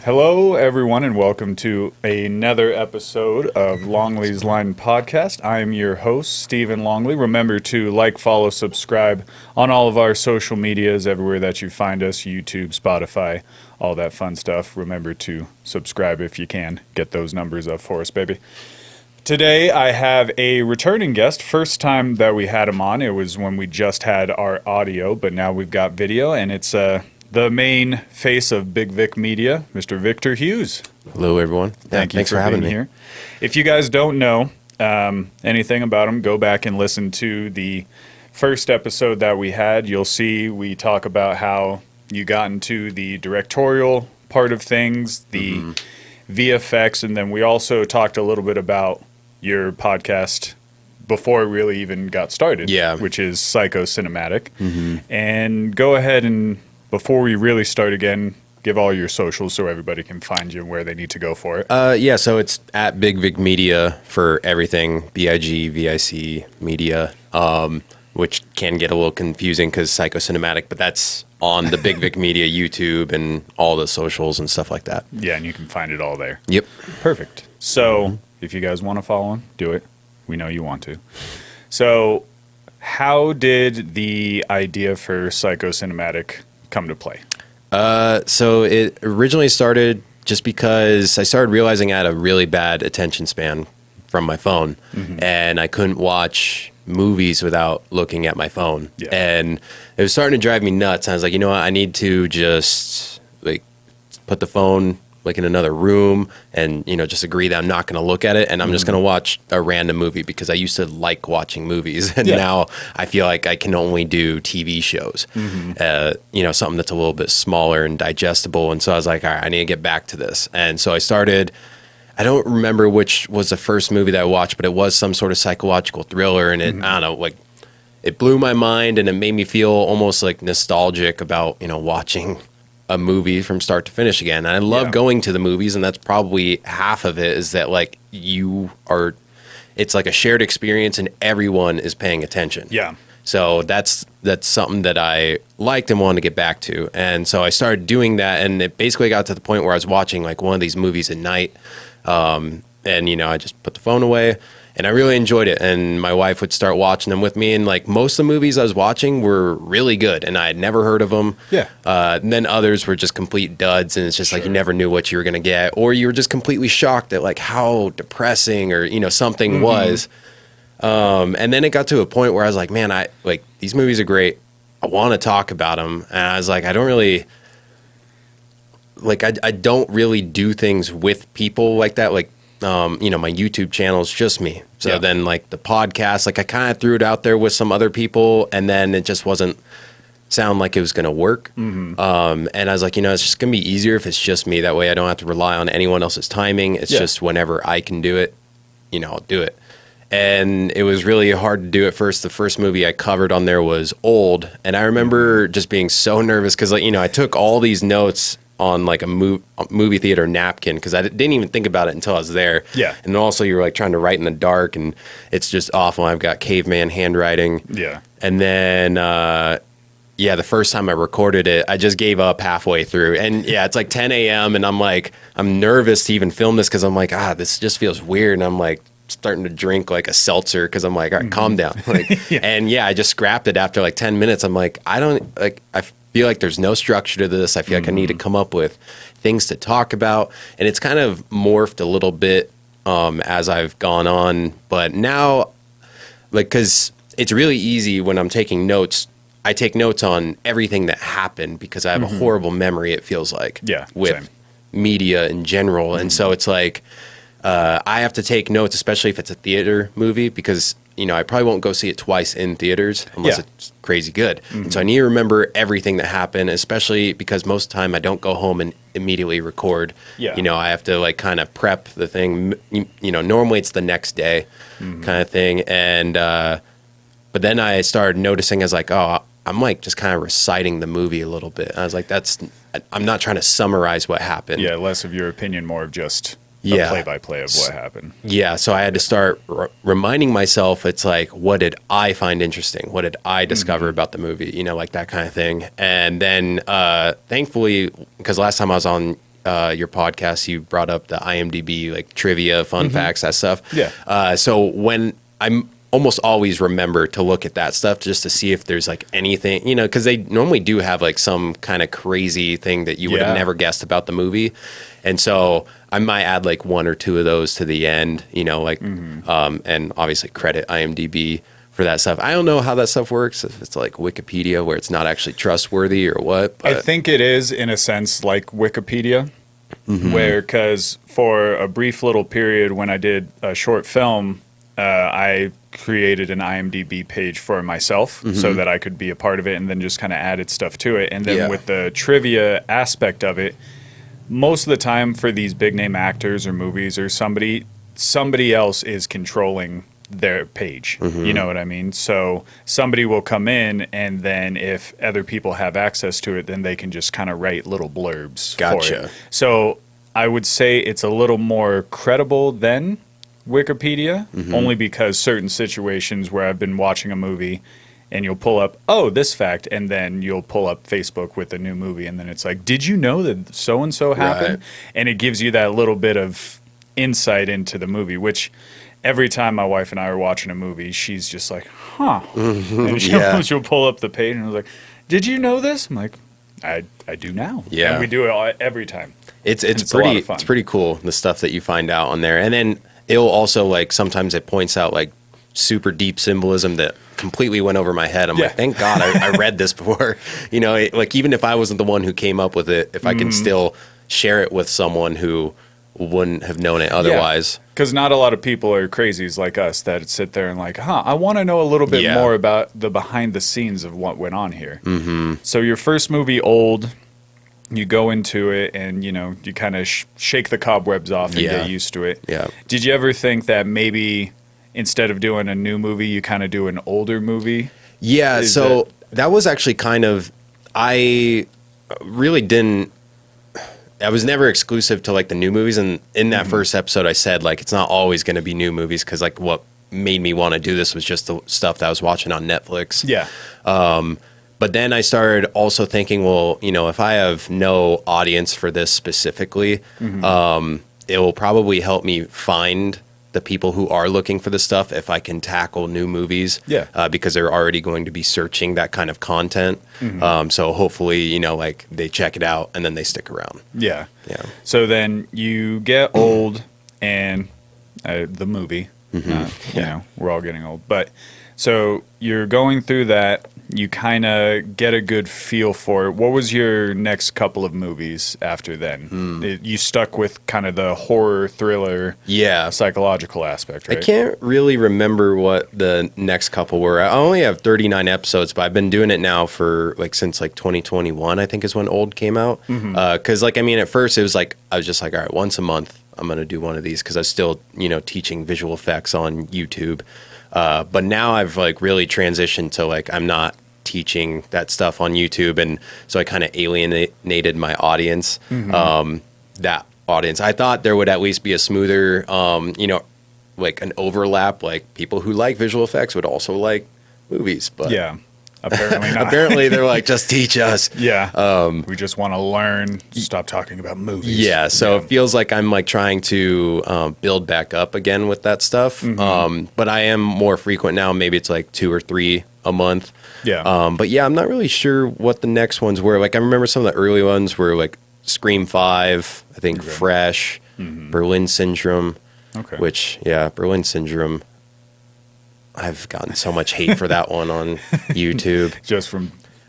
Hello, everyone, and welcome to another episode of Longley's Line Podcast. I am your host, Stephen Longley. Remember to like, follow, subscribe on all of our social medias, everywhere that you find us, YouTube, Spotify, all that fun stuff. Remember to subscribe if you can. Get those numbers up for us, baby. Today, I have a returning guest. First time that we had him on, it was when we just had our audio, but now we've got video, and it's the main face of Big Vic Media, Mr. Victor Hughes. Hello, everyone. Thanks for having me here. If you guys don't know anything about him, go back and listen to the first episode that we had. You'll see we talk about how you got into the directorial part of things, the VFX, and then we also talked a little bit about your podcast before it really even got started, which is PsychoCinematic. And go ahead and, before we really start again, give all your socials so everybody can find you and where they need to go for it. So it's at Big Vic Media for everything, BIG, Media, which can get a little confusing because PsychoCinematic, but that's on the Big Vic Media YouTube and all the socials and stuff like that. Yeah, and you can find it all there. Yep. Perfect. So if you guys want to follow him, do it. We know you want to. So how did the idea for PsychoCinematic come to play? So it originally started just because I started realizing I had a really bad attention span from my phone, and I couldn't watch movies without looking at my phone. Yeah. And it was starting to drive me nuts. I was like, you know what, I need to just put the phone in another room and, just agree that I'm not going to look at it and I'm just going to watch a random movie because I used to like watching movies and now I feel like I can only do TV shows, something that's a little bit smaller and digestible. And so I was like, all right, I need to get back to this. And so I started, I don't remember which was the first movie that I watched, but it was some sort of psychological thriller and it, I don't know, it blew my mind and it made me feel almost nostalgic about, watching a movie from start to finish again. And I love going to the movies, and that's probably half of it is that it's like a shared experience and everyone is paying attention. Yeah. So that's something that I liked and wanted to get back to. And so I started doing that, and it basically got to the point where I was watching one of these movies at night. And I just put the phone away. And I really enjoyed it, and my wife would start watching them with me, and most of the movies I was watching were really good, and I had never heard of them. Yeah. And then others were just complete duds, and it's just you never knew what you were going to get, or you were just completely shocked at how depressing or something was. And then it got to a point where I was like, man, these movies are great. I want to talk about them, and I was like, I don't really I don't really do things with people like that. My YouTube channel is just me. So then the podcast, I kind of threw it out there with some other people and then it just wasn't sound like it was going to work. And I was like, it's just going to be easier if it's just me. That way I don't have to rely on anyone else's timing. It's just whenever I can do it, I'll do it. And it was really hard to do at first. The first movie I covered on there was Old. And I remember just being so nervous because, I took all these notes on a movie theater napkin because I didn't even think about it until I was there. Yeah. And also you're trying to write in the dark and it's just awful. I've got caveman handwriting. Yeah. And then, the first time I recorded it, I just gave up halfway through. And it's 10 a.m. and I'm nervous to even film this because I'm this just feels weird. And I'm starting to drink a seltzer because I'm all right, calm down. And I just scrapped it after 10 minutes. I'm I feel like there's no structure to this. I feel like I need to come up with things to talk about. And it's kind of morphed a little bit as I've gone on. But now, because it's really easy when I'm taking notes, I take notes on everything that happened because I have a horrible memory, it feels like, with media in general. And so it's I have to take notes, especially if it's a theater movie, because I probably won't go see it twice in theaters unless it's crazy good. And so I need to remember everything that happened, especially because most of the time I don't go home and immediately record. Yeah. I have to kind of prep the thing. Normally it's the next day kind of thing. And, but then I started noticing as I'm just kind of reciting the movie a little bit. I was I'm not trying to summarize what happened. Yeah. Less of your opinion, more of just a play-by-play of what happened. Yeah, so I had to start reminding myself, it's what did I find interesting? What did I discover about the movie? That kind of thing. And then, thankfully, because last time I was on your podcast, you brought up the IMDb like trivia, fun facts, that stuff. Yeah. So when I'm almost always remember to look at that stuff just to see if there's like anything, you know, because they normally do have like some kind of crazy thing that you would have never guessed about the movie. And so I might add like one or two of those to the end, you know, like, and obviously credit IMDb for that stuff. I don't know how that stuff works, if it's like Wikipedia where it's not actually trustworthy or what. But I think it is in a sense like Wikipedia, where, because for a brief little period when I did a short film, I created an IMDb page for myself so that I could be a part of it, and then just kind of added stuff to it. And then with the trivia aspect of it, most of the time for these big name actors or movies or somebody else is controlling their page. You know what I mean? So somebody will come in, and then if other people have access to it, then they can just kind of write little blurbs for it. So I would say it's a little more credible than Wikipedia, only because certain situations where I've been watching a movie and you'll pull up, oh, this fact, and then you'll pull up Facebook with a new movie, and then it's like, did you know that so-and-so happened? And it gives you that little bit of insight into the movie, which every time my wife and I are watching a movie, she's just like, huh. And she'll pull up the page and I was like, did you know this? I'm like, I do now. Yeah. And we do it every time. It's a lot pretty of fun. It's pretty cool, the stuff that you find out on there. And then it'll also like sometimes it points out like super deep symbolism that completely went over my head. I'm like, thank God I read this before. You know, like even if I wasn't the one who came up with it, if I can still share it with someone who wouldn't have known it otherwise. Because not a lot of people are crazies like us that sit there and like, I want to know a little bit more about the behind the scenes of what went on here. So your first movie, Old, you go into it and, you know, you kind of shake the cobwebs off and get used to it. Did you ever think that maybe instead of doing a new movie, you kind of do an older movie? Yeah, so that was actually kind of, I really didn't, I was never exclusive to like the new movies. And in that first episode, I said like, it's not always going to be new movies, because like what made me want to do this was just the stuff that I was watching on Netflix. But then I started also thinking, well, you know, if I have no audience for this specifically, it will probably help me find the people who are looking for the stuff if I can tackle new movies. Because they're already going to be searching that kind of content. So hopefully, you know, like they check it out and then they stick around. So then you get Old and the movie. You know, we're all getting old. But so you're going through that. You kind of get a good feel for it. What was your next couple of movies after then? You stuck with kind of the horror, thriller, psychological aspect, right? I can't really remember what the next couple were. I only have 39 episodes, but I've been doing it now for like since like 2021, I think is when Old came out. Because like, I mean, at first it was like, I was just like, all right, once a month, I'm going to do one of these, because I was still, you know, teaching visual effects on YouTube. But now I've like really transitioned to like, I'm not teaching that stuff on YouTube. And so I kind of alienated my audience, that audience. I thought there would at least be a smoother, you know, like an overlap, like people who like visual effects would also like movies, but apparently not. Apparently they're like, just teach us. We just want to learn. Stop talking about movies. So it feels like I'm like trying to build back up again with that stuff. But I am more frequent now. Maybe it's like 2 or 3 a month. But yeah, I'm not really sure what the next ones were. Like I remember some of the early ones were like Scream 5, I think Fresh, Berlin Syndrome, which Berlin Syndrome. I've gotten so much hate for that one on YouTube.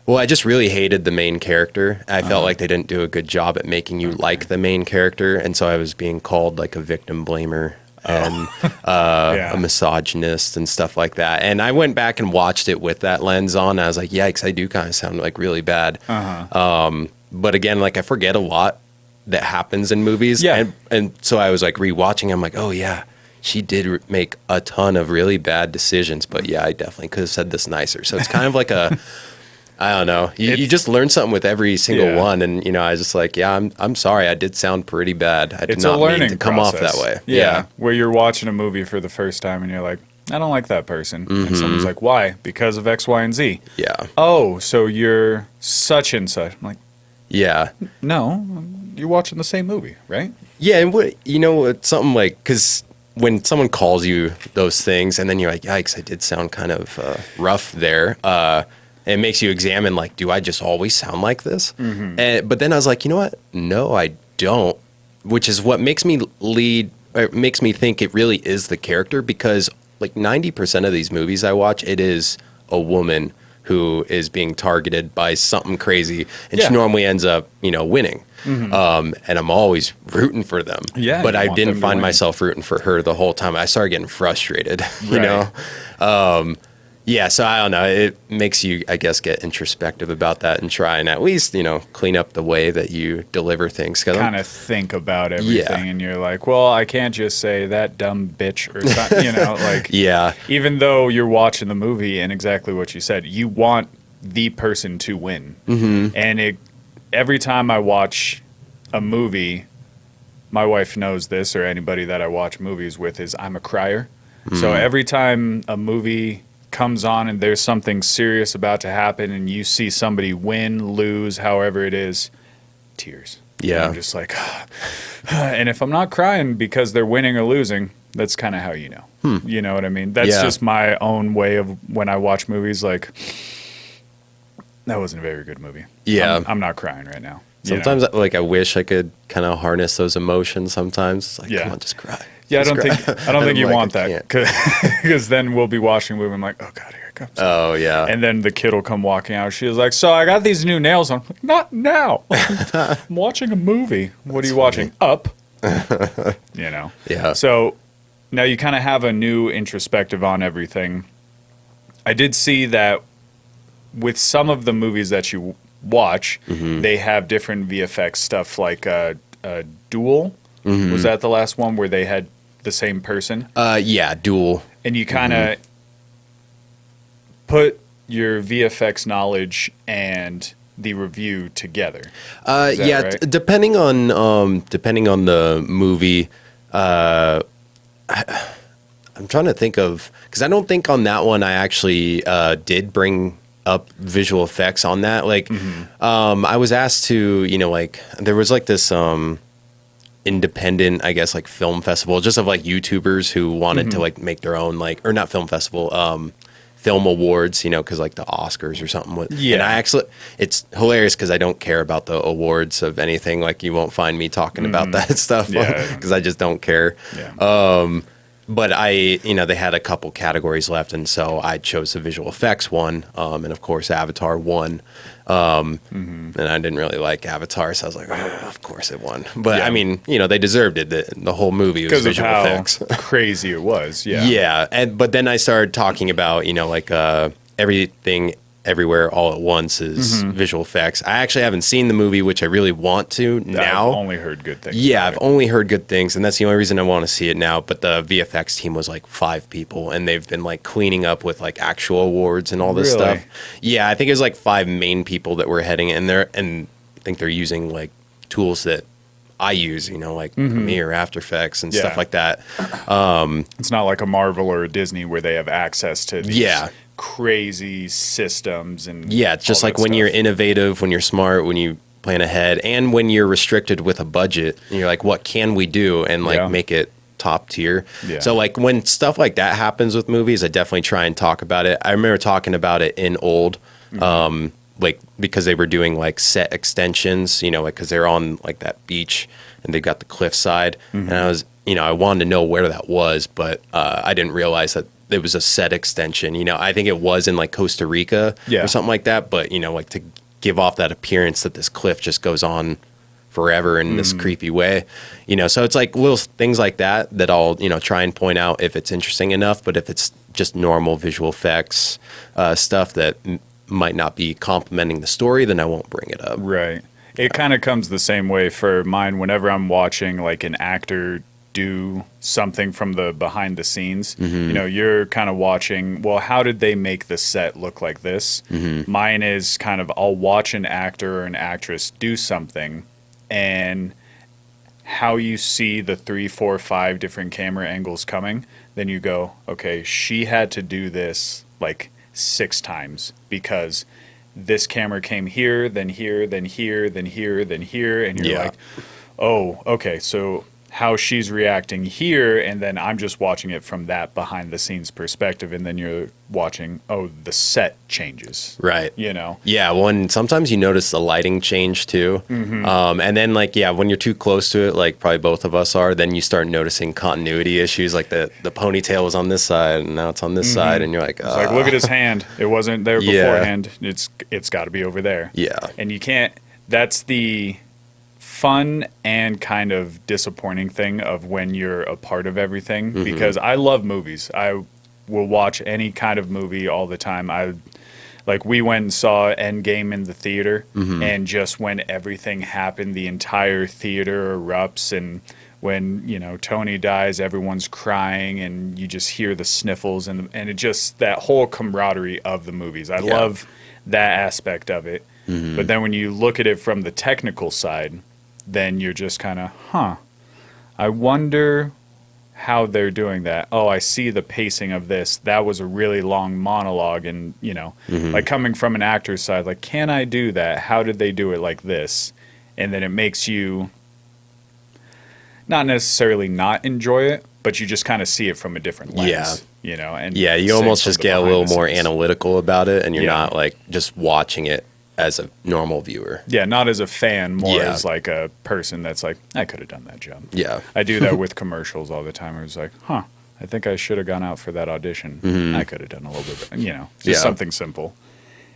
Well, I just really hated the main character. I felt like they didn't do a good job at making you like the main character, and so I was being called like a victim blamer, a misogynist and stuff like that. And I went back and watched it with that lens on. I was like, yikes, I do kind of sound like really bad. But again, like I forget a lot that happens in movies. And so I was like rewatching. I'm like, oh yeah, she did make a ton of really bad decisions, but yeah, I definitely could have said this nicer. So it's kind of like a, I don't know. You just learn something with every single one. And, you know, I was just like, yeah, I'm sorry. I did sound pretty bad. I did not mean to come off that way. Where you're watching a movie for the first time and you're like, I don't like that person. And someone's like, why? Because of X, Y, and Z. Oh, so you're such and such. I'm like, no, you're watching the same movie, right? Yeah, and what something like, because when someone calls you those things, and then you're like, "Yikes, I did sound kind of rough there." It makes you examine, like, do I just always sound like this? But then I was like, you know what? No, I don't. Which is what makes me makes me think it really is the character, because like 90% of these movies I watch, it is a woman who is being targeted by something crazy, and Yeah. she normally ends up, winning. And I'm always rooting for them. Yeah, But you I want didn't them to find win. myself rooting for her the whole time. I started getting frustrated, you Right. know? Yeah, so I don't know. It makes you, I guess, get introspective about that and try and at least, clean up the way that you deliver things. Kind of think about everything, and you're like, well, I can't just say that dumb bitch or something, like, Yeah. even though you're watching the movie and exactly what you said, you want the person to win. And every time I watch a movie, my wife knows this, or anybody that I watch movies with, is I'm a crier. So every time a movie comes on and there's something serious about to happen and you see somebody win, lose, however it is, tears. Yeah. And I'm just like, and if I'm not crying because they're winning or losing, that's kind of how you know. You know what I mean? That's Yeah. just my own way of when I watch movies, like, that wasn't a very good movie. Yeah. I'm not crying right now. you know? Sometimes, like, I wish I could kind of harness those emotions sometimes. It's like, Yeah. come on, just cry. Yeah, Just cry. I don't think I'm you like, want I that, can't. because then we'll be watching a movie. I'm like, oh god, here it comes. Oh, yeah. And then the kid will come walking out. She was like, so I got these new nails on. I'm like, not now. I'm watching a movie. What are you watching? Up. Yeah. So now you kind of have a new introspective on everything. I did see that with some of the movies that you watch, they have different VFX stuff, like Duel. Was that the last one where they had the same person? Yeah, Duel. And you kind of put your VFX knowledge and the review together. Is that Yeah, right? depending on the movie, I'm trying to think of, because I don't think on that one I actually did bring up visual effects on that. Like, I was asked to, like, there was like this independent, I guess, like film festival, just of like YouTubers who wanted to like make their own, like, or not film festival, film awards, because like the Oscars or something. Yeah. And I actually, it's hilarious because I don't care about the awards of anything. Like, you won't find me talking about that stuff Yeah. because I just don't care. Yeah. But they had a couple categories left, and so I chose the visual effects one, and of course Avatar won. And I didn't really like Avatar, so I was like, oh, of course it won. But Yeah. I mean, they deserved it. The whole movie was Because of visual how effects. crazy it was. Yeah. Yeah, but then I started talking about, like, everything everywhere all at once is visual effects. I actually haven't seen the movie, which I really want to now. I've only heard good things. Yeah, about I've only heard good things, and that's the only reason I want to see it now. But the VFX team was like 5 people, and they've been like cleaning up with like actual awards and all this Really? stuff. Yeah, I think it was like 5 main people that were heading in there, and I think they're using like tools that I use, like Premiere, After Effects, and stuff Yeah. like that. It's not like a Marvel or a Disney where they have access to these Yeah. crazy systems and Yeah, it's just all like that when you're stuff. innovative, when you're smart, when you plan ahead, and when you're restricted with a budget, and you're like, what can we do, and like Yeah. make it top tier. Yeah. So like when stuff like that happens with movies, I definitely try and talk about it. I remember talking about it in Old, like because they were doing like set extensions, like because they're on like that beach and they got the cliffside, and I was, I wanted to know where that was, but I didn't realize that it was a set extension. I think it was in like Costa Rica Yeah. or something like that, but like to give off that appearance that this cliff just goes on forever in this creepy way, so it's like little things like that I'll, try and point out if it's interesting enough. But if it's just normal visual effects stuff that might not be complementing the story, then I won't bring it up. Right. It kind of comes the same way for mine whenever I'm watching like an actor do something from the behind the scenes. You're kind of watching, well, how did they make the set look like this? Mine is kind of, I'll watch an actor or an actress do something, and how you see the 3, 4, 5 different camera angles coming, then you go, okay, she had to do this like 6 times because this camera came here, then here, then here, then here, then here, and you're Yeah. like, oh, okay, so how she's reacting here, and then I'm just watching it from that behind the scenes perspective, and then you're watching, oh, the set changes. Right. You know? Yeah, when sometimes you notice the lighting change too. And then like, yeah, when you're too close to it, like probably both of us are, then you start noticing continuity issues. Like the ponytail was on this side and now it's on this side. And you're like, It's like, look at his hand. It wasn't there Yeah. beforehand. It's got to be over there. yeah. And you can't, that's the fun and kind of disappointing thing of when you're a part of everything, because I love movies. I will watch any kind of movie all the time. Like we went and saw Endgame in the theater, and just when everything happened, the entire theater erupts, and when, you know, Tony dies, everyone's crying, and you just hear the sniffles, and it just, that whole camaraderie of the movies. I love that aspect of it. But then when you look at it from the technical side, then you're just kind of, I wonder how they're doing that. Oh, I see the pacing of this. That was a really long monologue, and, you know, like coming from an actor's side, like, can I do that? How did they do it like this? And then it makes you not necessarily not enjoy it, but you just kind of see it from a different lens. Yeah. You know, and Yeah, you same almost from just the get a behind little the more scenes. analytical about it and you're Yeah. not like just watching it as a normal viewer. Yeah, not as a fan, more Yeah. as like a person that's like, I could have done that job. Yeah. I do that with commercials all the time. I was like, I think I should have gone out for that audition. I could have done a little bit, you know, just Yeah. something simple.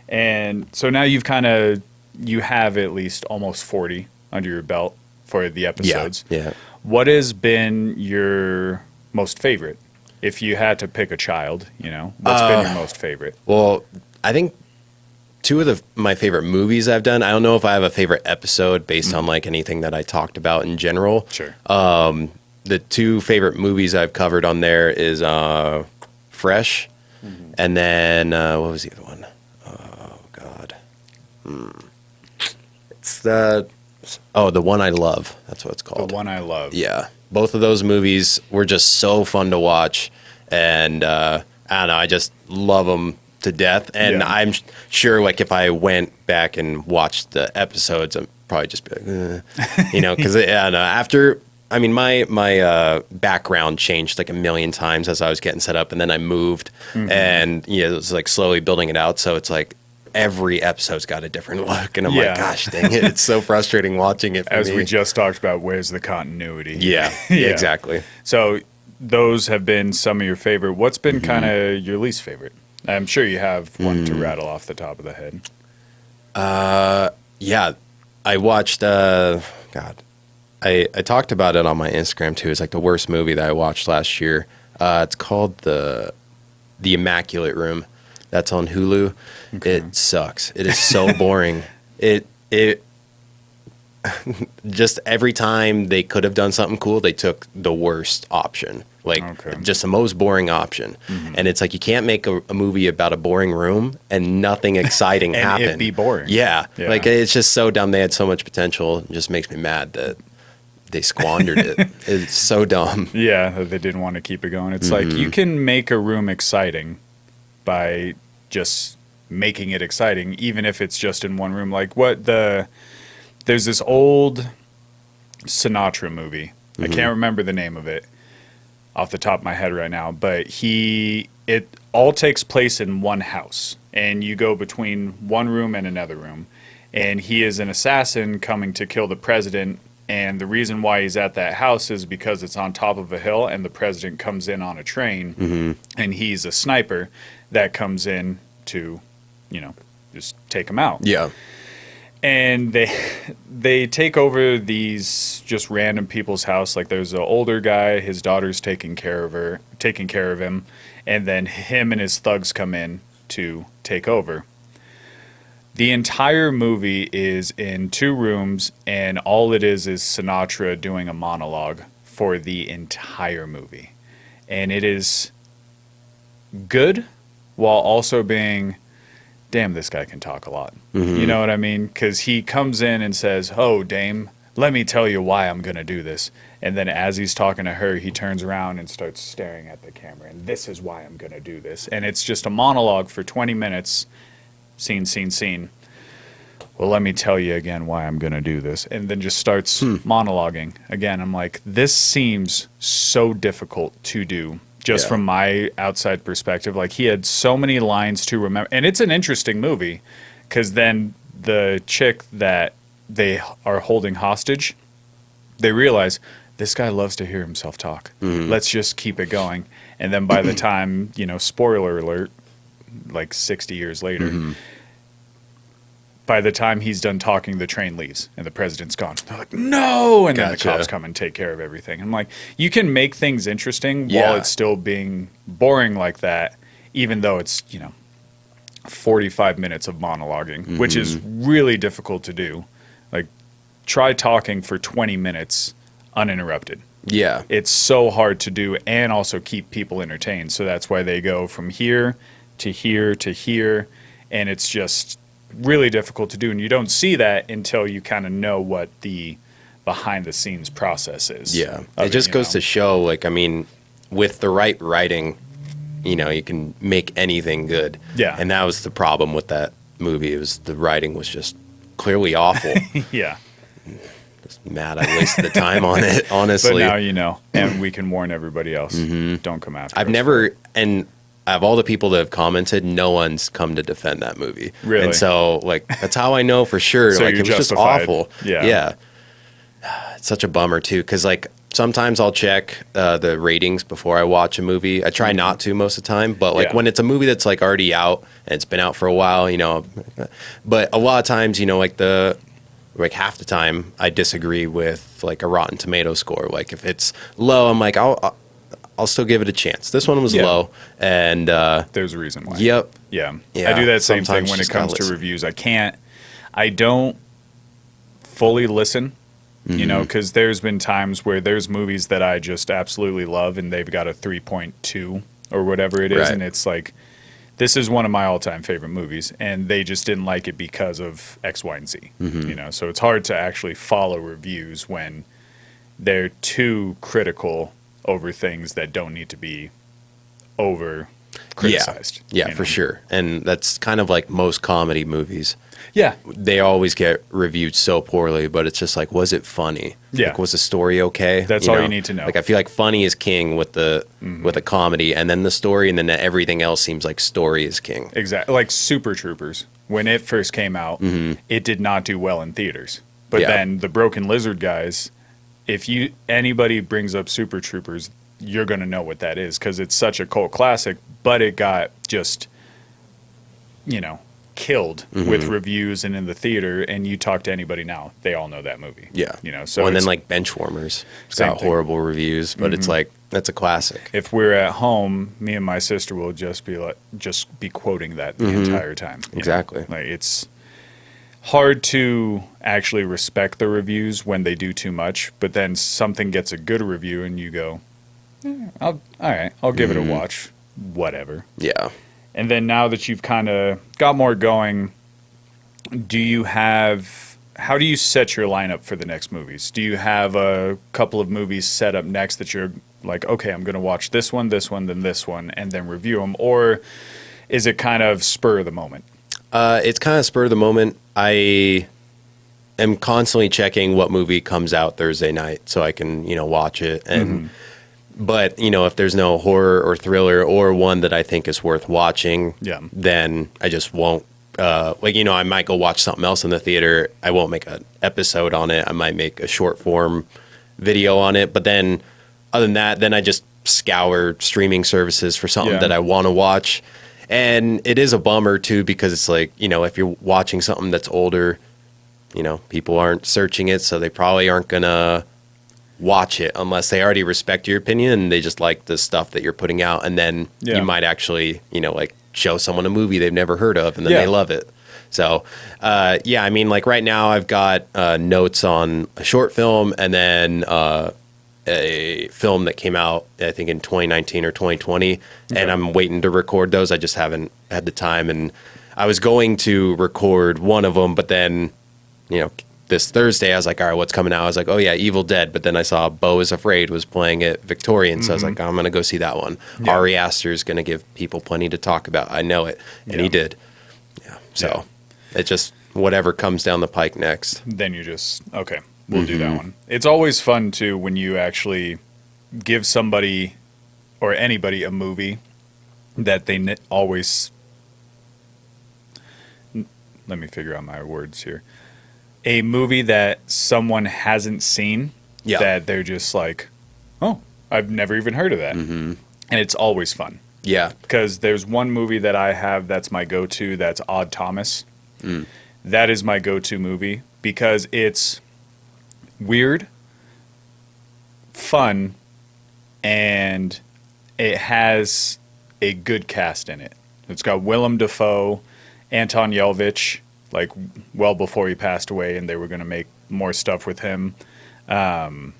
And so now you have at least almost 40 under your belt for the episodes. Yeah. What has been your most favorite? If you had to pick a child, you know, what's been your most favorite? Well, I think two of my favorite movies I've done, I don't know if I have a favorite episode based on like anything that I talked about in general. Sure. The two favorite movies I've covered on there is Fresh, and then what was the other one? Oh God, it's The One I Love. That's what it's called. The One I Love. Yeah, both of those movies were just so fun to watch, and I don't know, I just love them to death. And Yeah. I'm sure, like, if I went back and watched the episodes, I'd probably just be like, you know, because after. I mean, my background changed like a million times as I was getting set up, and then I moved, and it was like slowly building it out. So it's like every episode's got a different look, and I'm Yeah. like, gosh, dang it, it's so frustrating watching it. For As me. we just talked about, where's the continuity? yeah, Yeah. exactly. So those have been some of your favorite. What's been kind of your least favorite? I'm sure you have one to rattle off the top of the head. Yeah, I watched. God, I talked about it on my Instagram too. It's like the worst movie that I watched last year. It's called the Immaculate Room. That's on Hulu. Okay. It sucks. It is so boring. It just every time they could have done something cool, they took the worst option. Like Okay. just the most boring option. And it's like you can't make a movie about a boring room and nothing exciting And it happen. be boring. Yeah. Yeah. Like it's just so dumb. They had so much potential. It just makes me mad that they squandered it. It's so dumb. Yeah, that they didn't want to keep it going. It's like you can make a room exciting by just making it exciting, even if it's just in one room. Like there's this old Sinatra movie. I can't remember the name of it off the top of my head right now, but it all takes place in one house, and you go between one room and another room, and he is an assassin coming to kill the president. And the reason why he's at that house is because it's on top of a hill, and the president comes in on a train, and he's a sniper that comes in to, just take him out. Yeah. And they take over these just random people's house. Like there's an older guy, his daughter's taking care of him, and then him and his thugs come in to take over. The entire movie is in 2 rooms, and all it is Sinatra doing a monologue for the entire movie. And it is good while also being, damn, this guy can talk a lot. You know what I mean? Because he comes in and says, oh, dame, let me tell you why I'm going to do this. And then as he's talking to her, he turns around and starts staring at the camera. And this is why I'm going to do this. And it's just a monologue for 20 minutes. scene. Well, let me tell you again why I'm going to do this. And then just starts monologuing. Again, I'm like, this seems so difficult to do just from my outside perspective. Like, he had so many lines to remember. And it's an interesting movie because then the chick that they are holding hostage, they realize this guy loves to hear himself talk. Let's just keep it going. And then by the time, spoiler alert, like 60 years later, by the time he's done talking, the train leaves and the president's gone. They're like, no! And then the cops come and take care of everything. I'm like, you can make things interesting while it's still being boring like that, even though it's, 45 minutes of monologuing, which is really difficult to do. Like, try talking for 20 minutes uninterrupted. Yeah. It's so hard to do and also keep people entertained. So that's why they go from here to here to here. And it's just really difficult to do. And you don't see that until you kind of know what the behind the scenes process is. Yeah. It just goes to show, like, I mean, with the right writing, you can make anything good. Yeah. And that was the problem with that movie. It was the writing was just clearly awful. Yeah. Just mad I wasted the time on it, honestly. But now you know, and we can warn everybody else. Don't come after I've us. never, and of all the people that have commented, no one's come to defend that movie. Really? And so, like, that's how I know for sure. So like, you're it was justified. just awful. Yeah. Yeah. It's such a bummer, too, because, like, sometimes I'll check the ratings before I watch a movie. I try not to most of the time, but, like, when it's a movie that's, like, already out and it's been out for a while, but a lot of times, like half the time I disagree with like a Rotten Tomato score. Like if it's low, I'm like, I'll still give it a chance. This one was low, and there's a reason why. Yep. Yeah. Yeah, I do that same sometimes thing when just it comes gotta to listen. reviews. I don't fully listen, because there's been times where there's movies that I just absolutely love and they've got a 3.2 or whatever it is. Right. And it's like, this is one of my all-time favorite movies, and they just didn't like it because of X, Y, and Z. So it's hard to actually follow reviews when they're too critical over things that don't need to be over criticized. Yeah, for sure. And that's kind of like most comedy movies. Yeah. They always get reviewed so poorly, but it's just like, was it funny? Yeah. Like, was the story okay? That's all you need to know. Like, I feel like funny is king with the with a comedy, and then the story, and then everything else seems like story is king. Exactly. Like Super Troopers, when it first came out, it did not do well in theaters. But then the Broken Lizard guys, if anybody brings up Super Troopers, you're going to know what that is because it's such a cult classic, but it got just, killed with reviews and in the theater, and you talk to anybody now, they all know that movie. Yeah. So and then like Benchwarmers, it's Same got thing. horrible reviews, but it's like, that's a classic. if we're at home, me and my sister will just be quoting that the entire time. Exactly. Like it's hard to actually respect the reviews when they do too much, but then something gets a good review and you go, all right, I'll give it a watch, whatever. Yeah. And then now that you've kind of got more going, how do you set your lineup for the next movies? Do you have a couple of movies set up next that you're like, okay, I'm going to watch this one, then this one, and then review them? Or is it kind of spur of the moment? It's kind of spur of the moment. I am constantly checking what movie comes out Thursday night so I can, watch it. And but, if there's no horror or thriller or one that I think is worth watching, then I just won't. I might go watch something else in the theater. I won't make an episode on it. I might make a short form video on it. But then other than that, then I just scour streaming services for something that I want to watch. And it is a bummer, too, because it's like, if you're watching something that's older, people aren't searching it, so they probably aren't going to watch it unless they already respect your opinion and they just like the stuff that you're putting out. And then you might actually, show someone a movie they've never heard of and then they love it. So, right now I've got notes on a short film and then a film that came out, I think, in 2019 or 2020, and I'm waiting to record those. I just haven't had the time, and I was going to record one of them, but then, this Thursday, I was like, all right, what's coming out? I was like, oh, yeah, Evil Dead, but then I saw Beau is Afraid was playing at Victorian, so I was like, I'm going to go see that one. Ari Aster's going to give people plenty to talk about. I know it, and he did. Yeah. So it just, whatever comes down the pike next. Then you just, okay, we'll do that one. It's always fun too when you actually give somebody or anybody a movie that they always, let me figure out my words here. A movie that someone hasn't seen that they're just like, oh, I've never even heard of that. And it's always fun. Yeah. Because there's one movie that I have that's my go-to, that's Odd Thomas. That is my go-to movie because it's weird, fun, and it has a good cast in it. It's got Willem Dafoe, Anton Yelchin, like well before he passed away, and they were going to make more stuff with him. And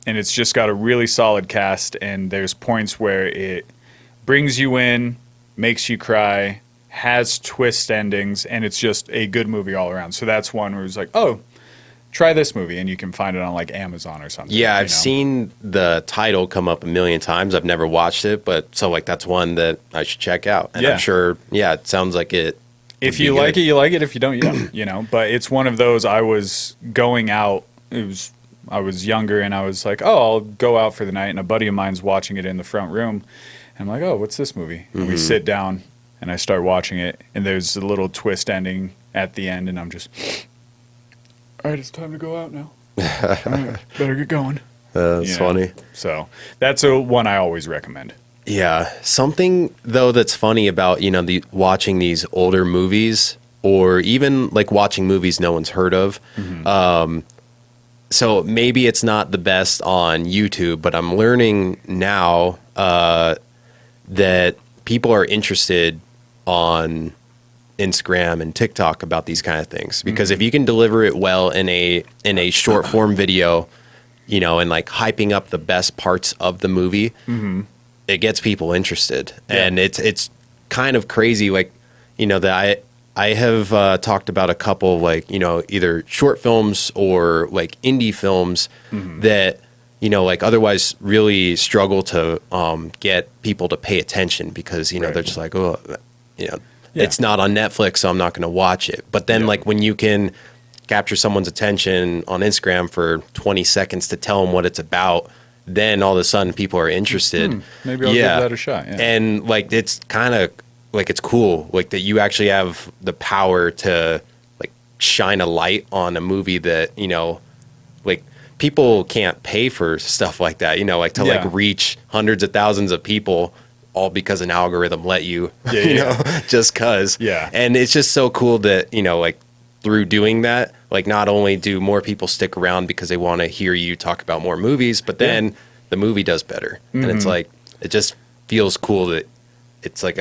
it's just got a really solid cast, and there's points where it brings you in, makes you cry, has twist endings, and it's just a good movie all around. So that's one where it's like, oh, try this movie, and you can find it on like Amazon or something. Yeah, I've seen the title come up a million times. I've never watched it, but so like that's one that I should check out. And I'm sure, it sounds like it. If you like it, you like it. If you don't, you don't. You know, but it's one of those. I was going out. I was younger, and I was like, oh, I'll go out for the night. And a buddy of mine's watching it in the front room. And I'm like, oh, what's this movie? And we sit down, and I start watching it, and there's a little twist ending at the end, and I'm just, all right, it's time to go out now. All right, better get going. That's funny. So that's one I always recommend. Yeah. Something, though, that's funny about, watching these older movies or even like watching movies no one's heard of. So maybe it's not the best on YouTube, but I'm learning now that people are interested on Instagram and TikTok about these kind of things, because if you can deliver it well in a short form video, and like hyping up the best parts of the movie, it gets people interested. And it's kind of crazy, like, that I have talked about a couple of like, either short films or like indie films that, like otherwise really struggle to get people to pay attention because, they're just like, oh, it's not on Netflix, so I'm not going to watch it. But then like when you can capture someone's attention on Instagram for 20 seconds to tell them what it's about, then all of a sudden people are interested. Maybe I'll give that a shot. Yeah. And like, it's kind of like, it's cool, like that you actually have the power to like shine a light on a movie that, like people can't pay for stuff like that, like to like reach hundreds of thousands of people all because an algorithm let you, just cause. Yeah. And it's just so cool that, like through doing that, like not only do more people stick around because they want to hear you talk about more movies, but then the movie does better. And it's like, it just feels cool that it's like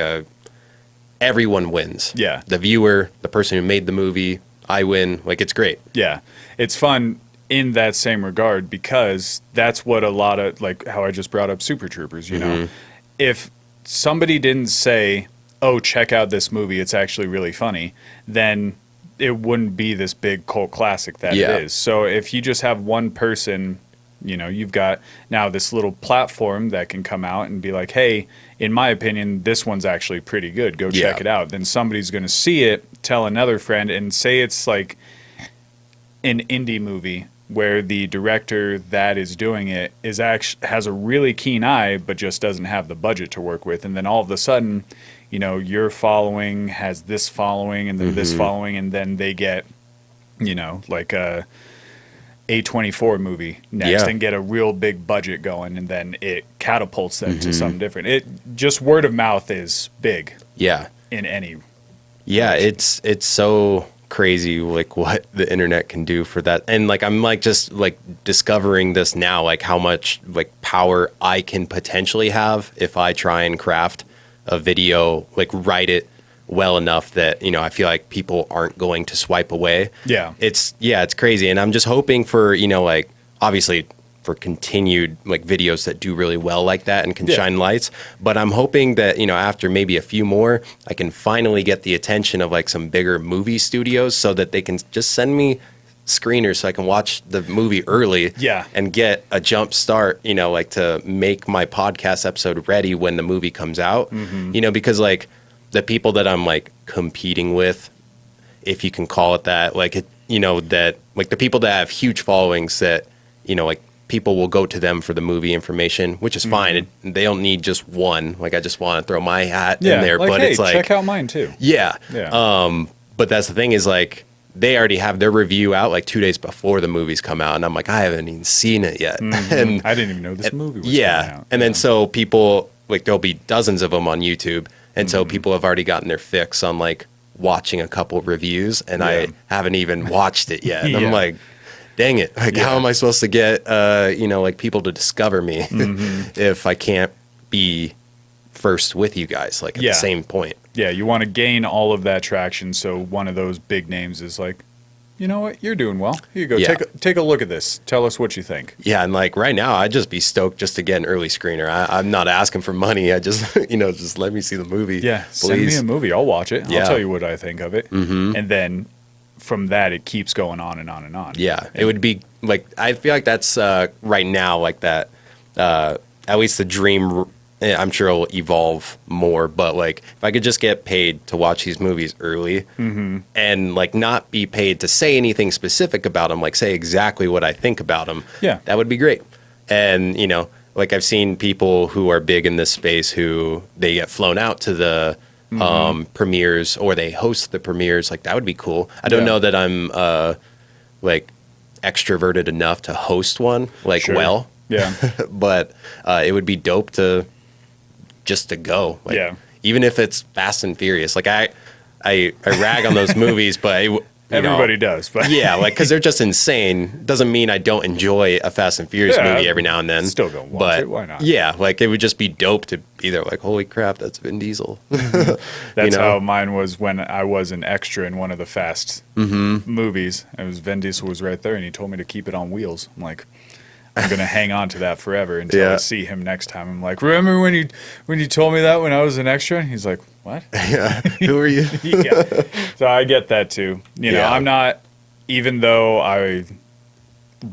everyone wins. Yeah. The viewer, the person who made the movie, I win. Like, it's great. Yeah. It's fun in that same regard because that's what a lot of, like how I just brought up Super Troopers, if somebody didn't say, oh, check out this movie, it's actually really funny, then it wouldn't be this big cult classic that it is. So if you just have one person, you've got now this little platform that can come out and be like, hey, in my opinion, this one's actually pretty good. Go check it out. Then somebody's going to see it, tell another friend, and say it's like an indie movie where the director that is doing it has a really keen eye, but just doesn't have the budget to work with. And then all of a sudden, your following has this following and then this following, and then they get, like a A24 movie next and get a real big budget going, and then it catapults them to something different. It just word of mouth is big. Yeah. In any. Yeah, it's so crazy like what the internet can do for that. And like I'm like just like discovering this now, like how much like power I can potentially have if I try and craft a video, like write it well enough that, I feel like people aren't going to swipe away. Yeah. It's crazy. And I'm just hoping for, like obviously for continued like videos that do really well like that and can shine lights. But I'm hoping that, after maybe a few more, I can finally get the attention of like some bigger movie studios so that they can just send me screeners so I can watch the movie early and get a jump start, like to make my podcast episode ready when the movie comes out, because like, the people that I'm like competing with, if you can call it that, like it, you know, that like the people that have huge followings that, you know, like people will go to them for the movie information, which is fine. They don't need just one. Like I just want to throw my hat in there, like, but hey, it's like check out mine too. Yeah. Yeah. But that's the thing is like they already have their review out like 2 days before the movies come out, and I'm like, I haven't even seen it yet. And I didn't even know this movie was coming out. And then so people like there'll be dozens of them on YouTube, and so people have already gotten their fix on like watching a couple reviews, and I haven't even watched it yet. And I'm like, dang it! Like, how am I supposed to get you know, like people to discover me if I can't be first with you guys like at the same point? Yeah, you want to gain all of that traction. So one of those big names is like, you know what, you're doing well. Here you go. Yeah. Take a look at this. Tell us what you think. Yeah, and like right now, I'd just be stoked just to get an early screener. I'm not asking for money. I just, you know, just let me see the movie. Yeah, please. send me a movie. I'll watch it. Yeah. I'll tell you what I think of it. And then from that, it keeps going on and on and on. Yeah, it would be like I feel like that's right now like that. At least the dream. I'm sure it'll evolve more, but like if I could just get paid to watch these movies early and like not be paid to say anything specific about them, like say exactly what I think about them, that would be great. And you know, like I've seen people who are big in this space who they get flown out to the premieres or they host the premieres. Like that would be cool. I don't know that I'm like extroverted enough to host one like well. Yeah. But it would be dope to just to go. Like, even if it's Fast and Furious. Like I rag on those movies, but everybody does. But yeah, like because they're just insane. Doesn't mean I don't enjoy a Fast and Furious movie every now and then. Still go watch it. Why not? Yeah, like it would just be dope to be there. Like, holy crap, that's Vin Diesel. That's how mine was when I was an extra in one of the Fast movies. It was Vin Diesel was right there, and he told me to keep it on wheels. I'm like, I'm gonna hang on to that forever until I see him next time. I'm like, remember when you told me that when I was an extra? And he's like, what? Yeah. Who are you? So I get that too. You know, I'm not, even though I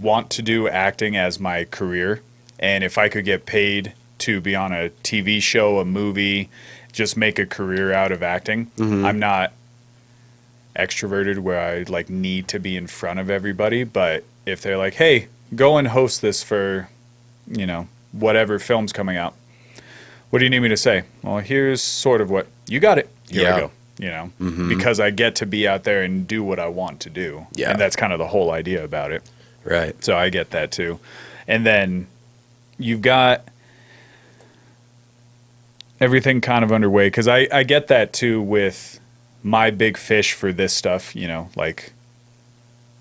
want to do acting as my career, and if I could get paid to be on a TV show, a movie, just make a career out of acting, I'm not extroverted where I like need to be in front of everybody. But if they're like, hey, go and host this for, you know, whatever film's coming out. What do you need me to say? Well, here's sort of what you got it. Here we go. You know, because I get to be out there and do what I want to do. Yeah. And that's kind of the whole idea about it. Right. So I get that too. And then you've got everything kind of underway because I get that too with my big fish for this stuff, you know, like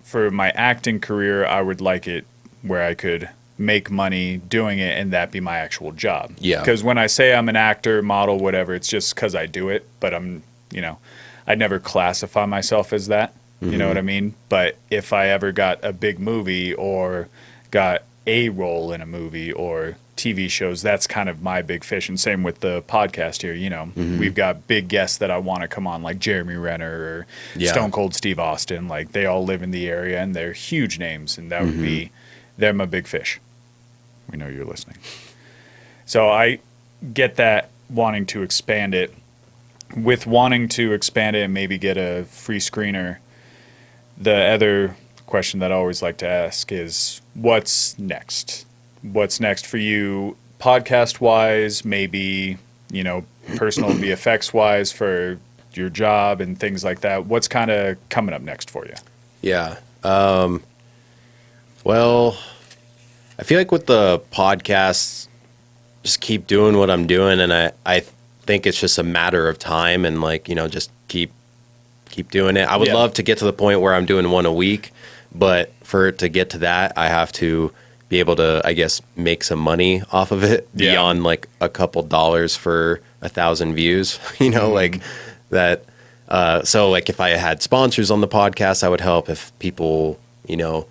for my acting career, I would like it where I could make money doing it and that be my actual job. Yeah. Because when I say I'm an actor, model, whatever, it's just because I do it. But I'm, you know, I'd never classify myself as that. You know what I mean? But if I ever got a big movie or got a role in a movie or TV shows, that's kind of my big fish. And same with the podcast here, you know, we've got big guests that I want to come on, like Jeremy Renner or Stone Cold Steve Austin. Like they all live in the area and they're huge names, and that would be, they're my big fish. We know you're listening. So I get that wanting to expand it. With wanting to expand it and maybe get a free screener, the other question that I always like to ask is, what's next? What's next for you podcast-wise, maybe, you know, personal VFX-wise for your job and things like that? What's kind of coming up next for you? Yeah. Well, I feel like with the podcasts, just keep doing what I'm doing, and I think it's just a matter of time and, like, you know, just keep doing it. I would love to get to the point where I'm doing one a week, but for it to get to that, I have to be able to, I guess, make some money off of it beyond like a couple dollars for 1,000 views, you know, like that. So like if I had sponsors on the podcast, that would help. If people, you know,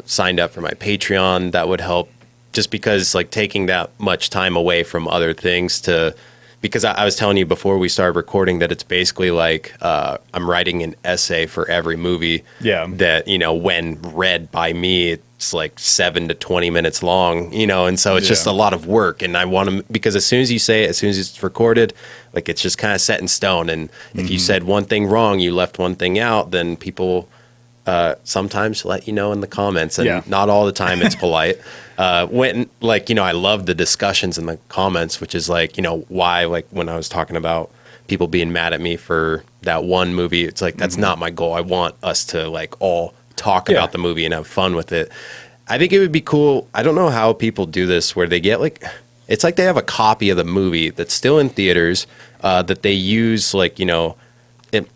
signed up for my Patreon, that would help, just because like taking that much time away from other things to, because I was telling you before we started recording that it's basically like I'm writing an essay for every movie that, you know, when read by me, it's like 7 to 20 minutes long, you know, and so it's just a lot of work. And I want to, because as soon as you say it, as soon as it's recorded, like it's just kind of set in stone. And if you said one thing wrong, you left one thing out, then people sometimes let you know in the comments, and not all the time it's polite. When, like, you know, I love the discussions in the comments, which is like, you know, why, like when I was talking about people being mad at me for that one movie, it's like, that's not my goal. I want us to like all talk about the movie and have fun with it. I think it would be cool. I don't know how people do this, where they get like, it's like they have a copy of the movie that's still in theaters, that they use, like, you know,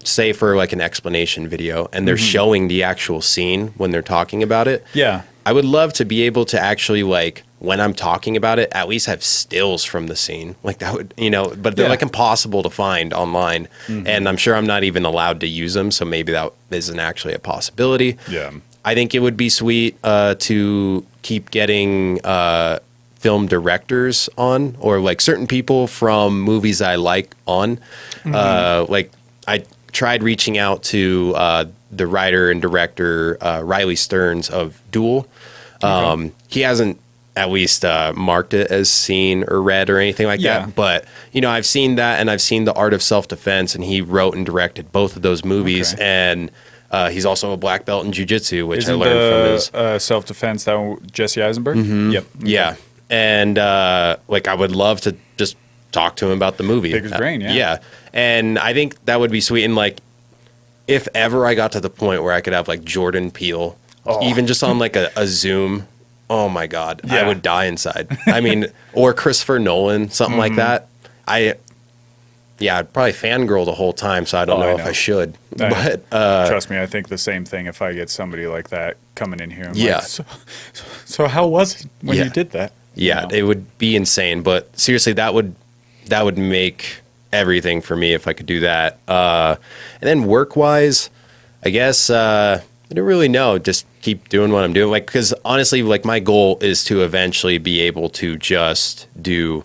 say for like an explanation video, and they're showing the actual scene when they're talking about it. Yeah. I would love to be able to actually, like, when I'm talking about it, at least have stills from the scene. Like that would, you know, but they're like impossible to find online. And I'm sure I'm not even allowed to use them. So maybe that isn't actually a possibility. Yeah. I think it would be sweet to keep getting film directors on, or like certain people from movies I like on. Like I tried reaching out to the writer and director Riley Stearns of Duel. He hasn't at least marked it as seen or read or anything like that. But, you know, I've seen that, and I've seen The Art of Self-Defense, and he wrote and directed both of those movies. And he's also a black belt in jiu-jitsu, which I learned from his Self-Defense, that one, Jesse Eisenberg? Yep. Okay. Yeah. And like, I would love to just talk to him about the movie. Pick his brain, Yeah. And I think that would be sweet. And like, if ever I got to the point where I could have like Jordan Peele, even just on like a Zoom, oh my God, I would die inside. I mean, or Christopher Nolan, something like that. I'd probably fangirl the whole time, so I don't know if I should. But trust me, I think the same thing if I get somebody like that coming in here. I'm like, so how was it when you did that? Yeah, you know? It would be insane. But seriously, that would make everything for me if I could do that. And then work-wise, I guess I don't really know. Just keep doing what I'm doing. Like, because honestly, like my goal is to eventually be able to just do,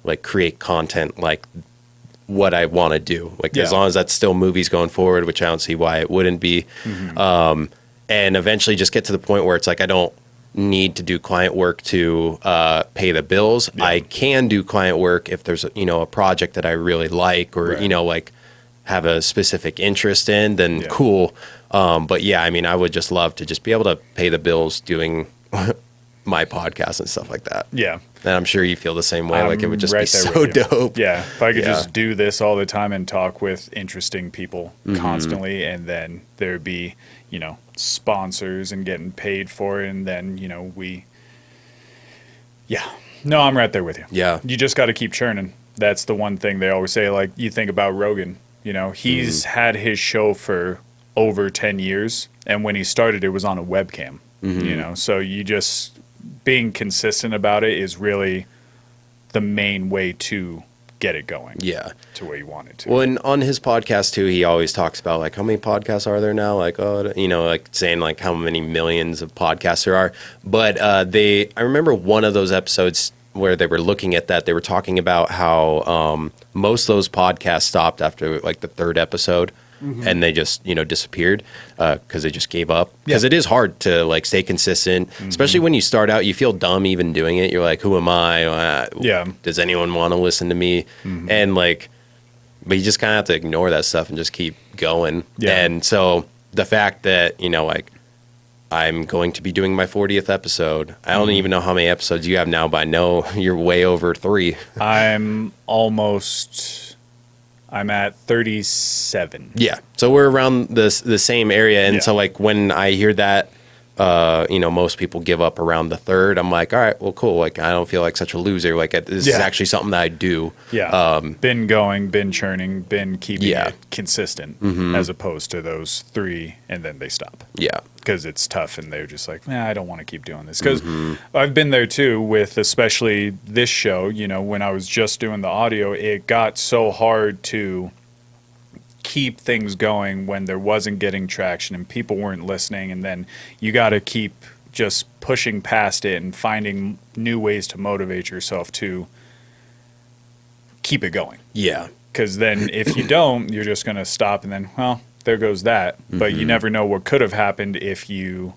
like, create content like what I want to do. Like, as long as that's still movies going forward, which I don't see why it wouldn't be. And eventually just get to the point where it's like I don't need to do client work to pay the bills. I can do client work if there's a project that I really like, or like have a specific interest in, then cool. But yeah, I mean, I would just love to just be able to pay the bills doing my podcast and stuff like that. Yeah. And I'm sure you feel the same way. Like, it would just be so dope. Yeah. If I could just do this all the time and talk with interesting people constantly, and then there'd be, sponsors and getting paid for it. And then, no, I'm right there with you. Yeah. You just got to keep churning. That's the one thing they always say. Like, you think about Rogan, he's had his show for over 10 years. And when he started, it was on a webcam, so you just being consistent about it is really the main way to get it going. Yeah. To where you want it to. Well, and on his podcast too, he always talks about like how many podcasts are there now? Like, like saying like how many millions of podcasts there are. But I remember one of those episodes where they were looking at that. They were talking about how most of those podcasts stopped after like the third episode. And they just, disappeared because they just gave up. Because it is hard to like stay consistent, especially when you start out. You feel dumb even doing it. You're like, who am I? Does anyone want to listen to me? And like, but you just kind of have to ignore that stuff and just keep going. And so the fact that, like, I'm going to be doing my 40th episode. I don't even know how many episodes you have now, but I know you're way over 3. I'm at 37. Yeah. So we're around the same area. And so like when I hear that, most people give up around the 3rd. I'm like, all right, well, cool. Like, I don't feel like such a loser. Like, this is actually something that I do. Yeah. Been going, been churning, been keeping it consistent, as opposed to those 3 and then they stop. Yeah. Because it's tough and they're just like, I don't want to keep doing this. Because I've been there too with especially this show, when I was just doing the audio, it got so hard to keep things going when there wasn't getting traction and people weren't listening. And then you got to keep just pushing past it and finding new ways to motivate yourself to keep it going. Yeah. Because then if you don't, you're just going to stop and then, well, there goes that. But you never know what could have happened if you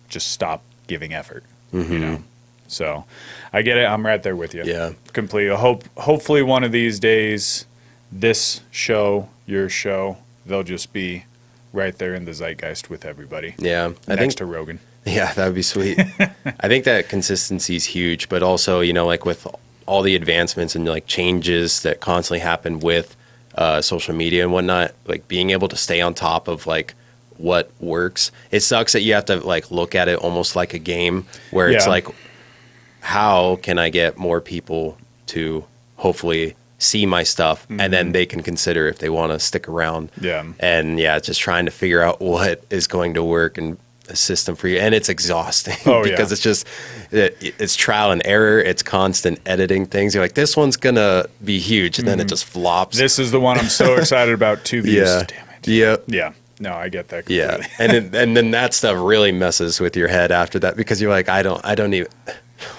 just stop giving effort, you know? So I get it. I'm right there with you. Yeah. Completely. Hopefully one of these days, this show, your show, they'll just be right there in the zeitgeist with everybody. Yeah. Next to Rogan. Yeah, that would be sweet. I think that consistency is huge, but also, you know, like with all the advancements and like changes that constantly happen with social media and whatnot, like being able to stay on top of like what works. It sucks that you have to like look at it almost like a game where it's like, how can I get more people to hopefully see my stuff and then they can consider if they want to stick around. Yeah. And just trying to figure out what is going to work and a system for you. And it's exhausting because it's just, it's trial and error. It's constant editing things. You're like, this one's going to be huge. And then it just flops. This is the one I'm so excited about. 2 views. Yeah. Damn it. Yeah. Yeah. No, I get that completely. Yeah. And then that stuff really messes with your head after that because you're like, I don't even.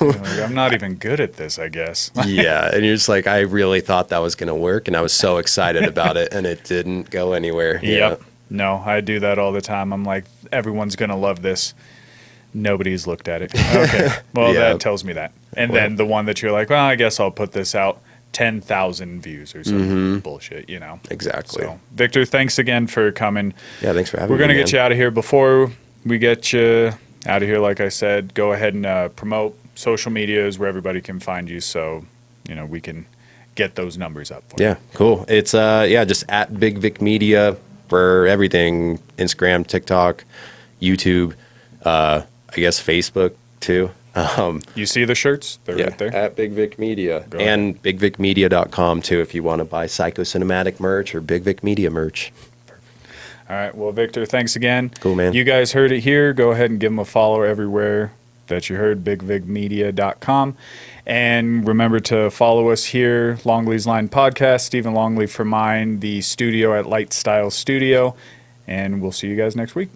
Like, I'm not even good at this, I guess. Yeah, and you're just like, I really thought that was going to work, and I was so excited about it, and it didn't go anywhere. Yep. No, I do that all the time. I'm like, everyone's going to love this. Nobody's looked at it. Okay, well, that tells me that. And then the one that you're like, well, I guess I'll put this out, 10,000 views or some bullshit, you know? Exactly. So, Victor, thanks again for coming. Yeah, thanks for having me. We're going to get you out of here. Before we get you out of here, like I said, go ahead and promote social media is where everybody can find you, so you know we can get those numbers up for you. Yeah, cool. It's just at Big Vic Media for everything: Instagram, TikTok, YouTube, I guess Facebook too. You see the shirts? They're right there. At Big Vic Media. Go and BigVicMedia.com too if you want to buy PsychoCinematic merch or Big Vic Media merch. All right. Well, Victor, thanks again. Cool, man. You guys heard it here. Go ahead and give them a follow everywhere that you heard, BigVigMedia.com. And remember to follow us here, Longley's Line Podcast, Stephen Longley for mine, the studio at Lightstyle Studio. And we'll see you guys next week.